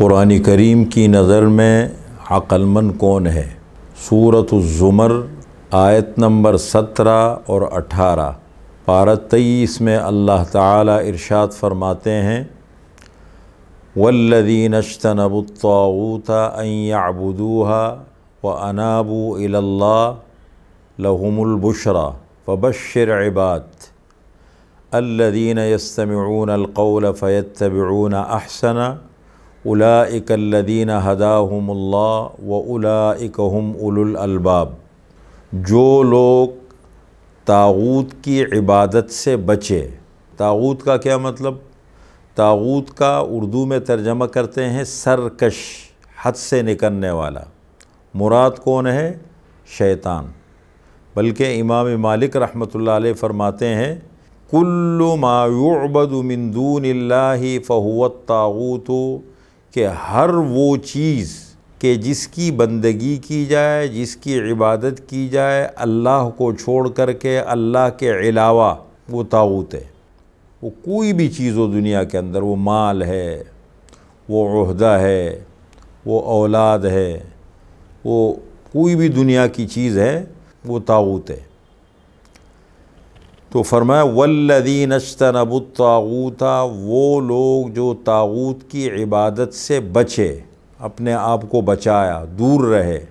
قرآن کریم کی نظر میں عقل مند کون ہے؟ سورۃ الزمر آیت نمبر 17 اور 18 پارہ 23 میں اللہ تعالیٰ ارشاد فرماتے ہیں وَالَّذِينَ اجْتَنَبُوا الطَّاغُوتَ أَن يَعْبُدُوهَا وَأَنَابُوا إِلَى اللَّهِ لَهُمُ الْبُشْرَى فَبَشِّرْ عِبَادِ الَّذِينَ يَسْتَمِعُونَ الْقَوْلَ فَيَتَّبِعُونَ أَحْسَنَهُ اولئک الذین ہداہم اللہ واولئک ہم اولو الالباب۔ جو لوگ طاغوت کی عبادت سے بچے۔ طاغوت کا کیا مطلب؟ طاغوت کا اردو میں ترجمہ کرتے ہیں سرکش، حد سے نکلنے والا۔ مراد کون ہے؟ شیطان۔ بلکہ امام مالک رحمۃ اللہ علیہ فرماتے ہیں کل ما یعبد من دون اللہ فہو الطاغوت، کہ ہر وہ چیز کہ جس کی بندگی کی جائے، جس کی عبادت کی جائے اللہ کو چھوڑ کر کے، اللہ کے علاوہ، وہ طاغوت ہے۔ وہ کوئی بھی چیز ہو دنیا کے اندر، وہ مال ہے، وہ عہدہ ہے، وہ اولاد ہے، وہ کوئی بھی دنیا کی چیز ہے، وہ طاغوت ہے۔ تو فرمایا والذین اجتنبوا الطاغوت، وہ لوگ جو طاغوت کی عبادت سے بچے، اپنے آپ کو بچایا، دور رہے۔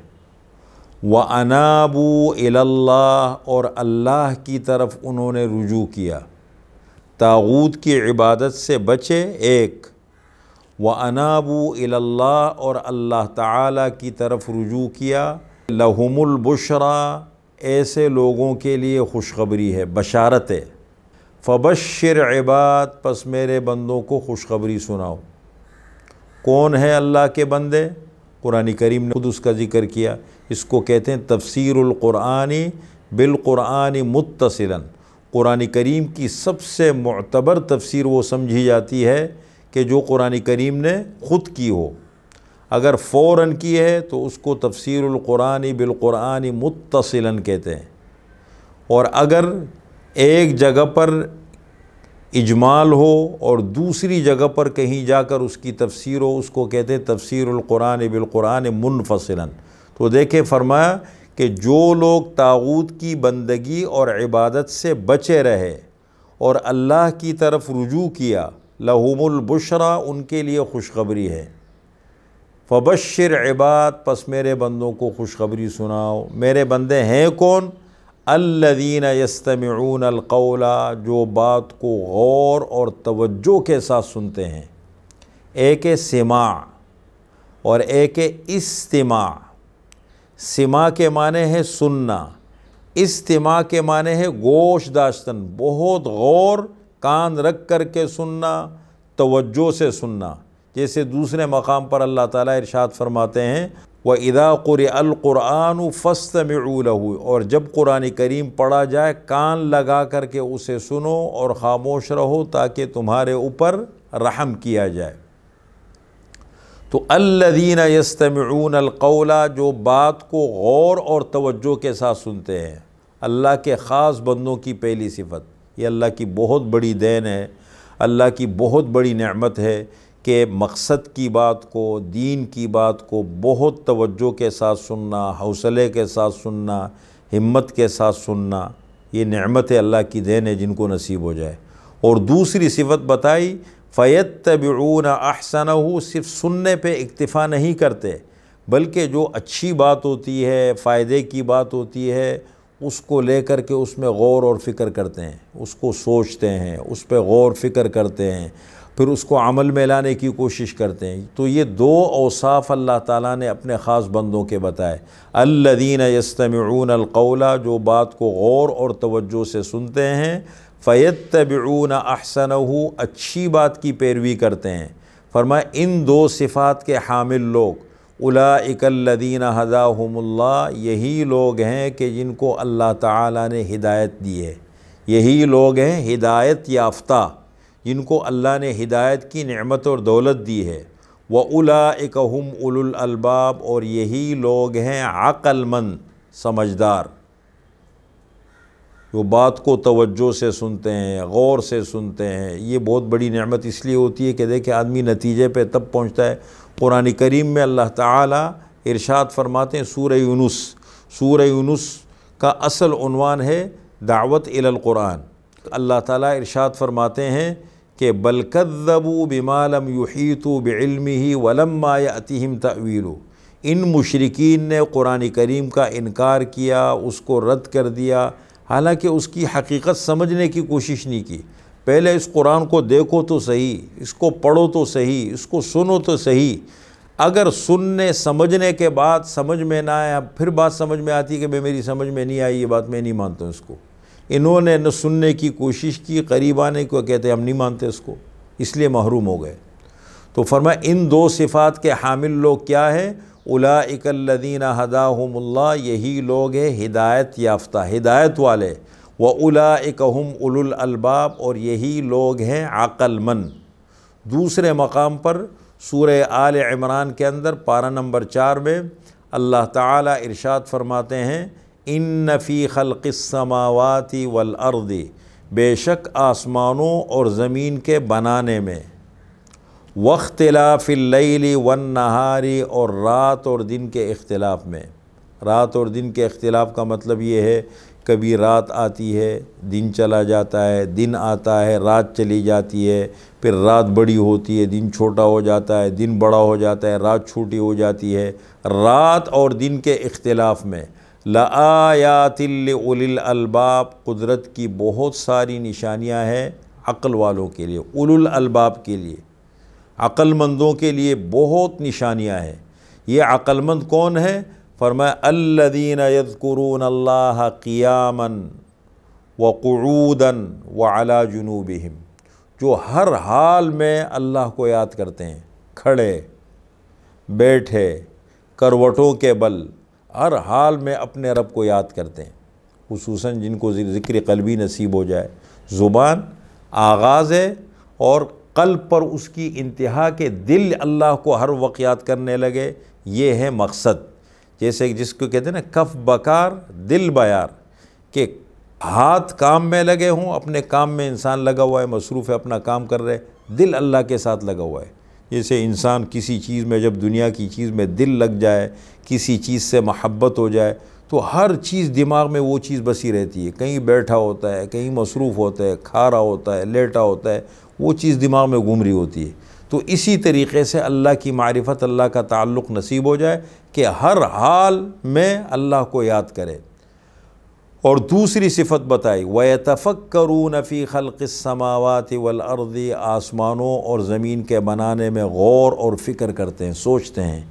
وَأَنَابُوا إِلَى اللَّهِ، اور اللہ کی طرف انہوں نے رجوع کیا۔ طاغوت کی عبادت سے بچے ایک، وَأَنَابُوا إِلَى اللَّهِ، اور اللہ تعالیٰ کی طرف رجوع کیا۔ لَهُمُ الْبُشْرَى، ایسے لوگوں کے لیے خوشخبری ہے، بشارت ہے۔ فبشر عباد، پس میرے بندوں کو خوشخبری سناؤ۔ کون ہے اللہ کے بندے؟ قرآن کریم نے خود اس کا ذکر کیا۔ اس کو کہتے ہیں تفسیر القرآن بالقرآن متصلا۔ قرآن کریم کی سب سے معتبر تفسیر وہ سمجھی جاتی ہے کہ جو قرآن کریم نے خود کی ہو۔ اگر فوراً کی ہے تو اس کو تفسیر القرآن بالقرآن متصلا کہتے ہیں، اور اگر ایک جگہ پر اجمال ہو اور دوسری جگہ پر کہیں جا کر اس کی تفسیر ہو، اس کو کہتے ہیں تفسیر القرآن بالقرآن منفصلا۔ تو دیکھیں فرمایا کہ جو لوگ طاغوت کی بندگی اور عبادت سے بچے رہے اور اللہ کی طرف رجوع کیا، لہم البشرا، ان کے لیے خوشخبری ہے۔ فبشر عباد، پس میرے بندوں کو خوشخبری سناؤ۔ میرے بندے ہیں کون؟ الذین یستمعون القول، جو بات کو غور اور توجہ کے ساتھ سنتے ہیں۔ ایک ہے سماع اور ایک ہے استماع۔ سماع کے معنی ہے سننا، استماع کے معنی ہے گوش داشتن، بہت غور، کان رکھ کر کے سننا، توجہ سے سننا۔ جیسے دوسرے مقام پر اللہ تعالیٰ ارشاد فرماتے ہیں وَإِذَا قُرِئَ الْقُرْآنُ فَاسْتَمِعُوا لَهُ، اور جب قرآن کریم پڑھا جائے کان لگا کر کے اسے سنو اور خاموش رہو تاکہ تمہارے اوپر رحم کیا جائے۔ تو الذین یستمعون القول، جو بات کو غور اور توجہ کے ساتھ سنتے ہیں۔ اللہ کے خاص بندوں کی پہلی صفت، یہ اللہ کی بہت بڑی دین ہے، اللہ کی بہت بڑی نعمت ہے کہ مقصد کی بات کو، دین کی بات کو بہت توجہ کے ساتھ سننا، حوصلے کے ساتھ سننا، ہمت کے ساتھ سننا، یہ نعمت اللہ کی دین ہے جن کو نصیب ہو جائے۔ اور دوسری صفت بتائی فَيَتَّبِعُونَ أَحْسَنَهُ، صرف سننے پہ اکتفا نہیں کرتے بلکہ جو اچھی بات ہوتی ہے، فائدے کی بات ہوتی ہے، اس کو لے کر کے اس میں غور اور فکر کرتے ہیں، اس کو سوچتے ہیں، اس پہ غور فکر کرتے ہیں، پھر اس کو عمل میں لانے کی کوشش کرتے ہیں۔ تو یہ دو اوصاف اللہ تعالیٰ نے اپنے خاص بندوں کے بتائے۔ الذین یستمعون القول، جو بات کو غور اور توجہ سے سنتے ہیں، فیتبعون احسنہ، اچھی بات کی پیروی کرتے ہیں۔ فرمایا ان دو صفات کے حامل لوگ اولئک الذین ہداہم اللہ، یہی لوگ ہیں کہ جن کو اللہ تعالیٰ نے ہدایت دی ہے، یہی لوگ ہیں ہدایت یافتہ، جن کو اللہ نے ہدایت کی نعمت اور دولت دی ہے۔ وَأُولَئِكَ هُمْ أُولُو الْأَلْبَابِ، اور یہی لوگ ہیں عقل مند، سمجھدار، جو بات کو توجہ سے سنتے ہیں، غور سے سنتے ہیں۔ یہ بہت بڑی نعمت اس لیے ہوتی ہے کہ دیکھیں آدمی نتیجے پہ تب پہنچتا ہے قرآن کریم میں اللہ تعالیٰ ارشاد فرماتے ہیں سورہ یونس کا اصل عنوان ہے دعوت الی القرآن۔ اللہ تعالیٰ ارشاد فرماتے ہیں کہ بل کذبوا بما لم یحیطوا بعلمہ ولما یأتہم تأویلہ، ان مشرکین نے قرآن کریم کا انکار کیا، اس کو رد کر دیا، حالانکہ اس کی حقیقت سمجھنے کی کوشش نہیں کی۔ پہلے اس قرآن کو دیکھو تو صحیح، اس کو پڑھو تو صحیح، اس کو سنو تو صحیح۔ اگر سننے سمجھنے کے بعد سمجھ میں نہ آیا، پھر بات سمجھ میں آتی کہ میری سمجھ میں نہیں آئی، یہ بات میں نہیں مانتا ہوں اس کو۔ انہوں نے نہ سننے کی کوشش کی، قریب آنے کو کہتے ہم نہیں مانتے اس کو، اس لیے محروم ہو گئے۔ تو فرمایا ان دو صفات کے حامل لوگ کیا ہیں؟ اولئک الذین ھداھم اللہ، یہی لوگ ہیں ہدایت یافتہ، ہدایت والے۔ واولئک ھم اولو الالباب، اور یہی لوگ ہیں عقل مند۔ دوسرے مقام پر سورہ آل عمران کے اندر پارہ نمبر 4 میں اللہ تعالیٰ ارشاد فرماتے ہیں ان فی خلق السماوات والارض، بے شک آسمانوں اور زمین کے بنانے میں، واختلاف اللیل والنہار، اور رات اور دن کے اختلاف میں۔ رات اور دن کے اختلاف کا مطلب یہ ہے کبھی رات آتی ہے دن چلا جاتا ہے، دن آتا ہے رات چلی جاتی ہے، پھر رات بڑی ہوتی ہے دن چھوٹا ہو جاتا ہے، دن بڑا ہو جاتا ہے رات چھوٹی ہو جاتی ہے۔ رات اور دن کے اختلاف میں لآیات لأولی الالباب، قدرت کی بہت ساری نشانیاں ہیں عقل والوں کے لیے، اولو الالباب کے لیے، عقل مندوں کے لیے بہت نشانیاں ہیں۔ یہ عقل مند کون ہے؟ فرمایا الذین یذکرون اللہ قیاما وقعودا وعلی جنوبہم، جو ہر حال میں اللہ کو یاد کرتے ہیں، کھڑے بیٹھے کروٹوں کے بل، ہر حال میں اپنے رب کو یاد کرتے ہیں، خصوصاً جن کو ذکر قلبی نصیب ہو جائے۔ زبان آغاز ہے اور قلب پر اس کی انتہا کے دل اللہ کو ہر وقت یاد کرنے لگے، یہ ہے مقصد۔ جیسے جس کو کہتے ہیں نا کف بکار دل بیار، کہ ہاتھ کام میں لگے ہوں، اپنے کام میں انسان لگا ہوا ہے، مصروف ہے، اپنا کام کر رہے، دل اللہ کے ساتھ لگا ہوا ہے۔ جیسے انسان کسی چیز میں، جب دنیا کی چیز میں دل لگ جائے، کسی چیز سے محبت ہو جائے، تو ہر چیز دماغ میں وہ چیز بسی رہتی ہے، کہیں بیٹھا ہوتا ہے، کہیں مصروف ہوتا ہے، کھا رہا ہوتا ہے، لیٹا ہوتا ہے، وہ چیز دماغ میں گھوم رہی ہوتی ہے۔ تو اسی طریقے سے اللہ کی معرفت، اللہ کا تعلق نصیب ہو جائے کہ ہر حال میں اللہ کو یاد کرے۔ اور دوسری صفت بتائی وَيَتَفَكَّرُونَ فِي خَلْقِ السَّمَاوَاتِ وَالْأَرْضِ، آسمانوں اور زمین کے بنانے میں غور اور فکر کرتے ہیں، سوچتے ہیں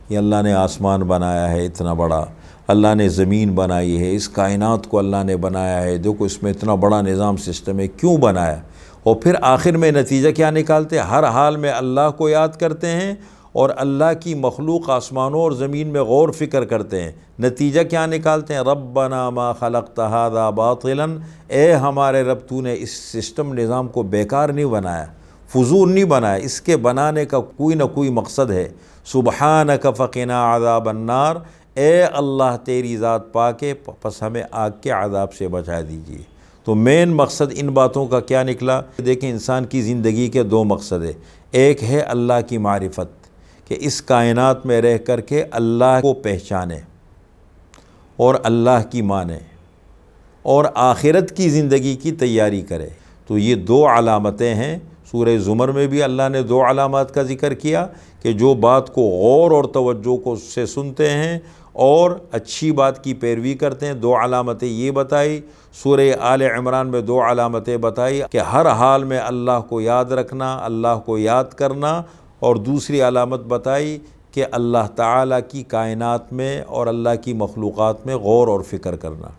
یہ اللہ نے آسمان بنایا ہے اتنا بڑا، اللہ نے زمین بنائی ہے، اس کائنات کو اللہ نے بنایا ہے، دیکھو اس میں اتنا بڑا نظام سسٹم ہے، کیوں بنایا؟ اور پھر آخر میں نتیجہ کیا نکالتے ہیں؟ ہر حال میں اللہ کو یاد کرتے ہیں اور اللہ کی مخلوق آسمانوں اور زمین میں غور فکر کرتے ہیں۔ نتیجہ کیا نکالتے ہیں؟ ربنا ما خلقت ھذا باطلا، اے ہمارے رب تو نے اس سسٹم نظام کو بیکار نہیں بنایا، فضول نہیں بنایا، اس کے بنانے کا کوئی نہ کوئی مقصد ہے۔ سبحانک فقنا عذاب النار، اے اللہ تیری ذات پاک ہے، پس ہمیں آگ کے عذاب سے بچا دیجیے۔ تو مین مقصد ان باتوں کا کیا نکلا؟ دیکھیں انسان کی زندگی کے دو مقصد ہیں، ایک ہے اللہ کی معرفت، کہ اس کائنات میں رہ کر کے اللہ کو پہچانے اور اللہ کی مانے اور آخرت کی زندگی کی تیاری کرے۔ تو یہ دو علامتیں ہیں۔ سورہ زمر میں بھی اللہ نے دو علامات کا ذکر کیا کہ جو بات کو غور اور توجہ کو سے سنتے ہیں اور اچھی بات کی پیروی کرتے ہیں، دو علامتیں یہ بتائی۔ سورہ آل عمران میں دو علامتیں بتائی کہ ہر حال میں اللہ کو یاد رکھنا، اللہ کو یاد کرنا، اور دوسری علامت بتائی کہ اللہ تعالیٰ کی کائنات میں اور اللہ کی مخلوقات میں غور اور فکر کرنا۔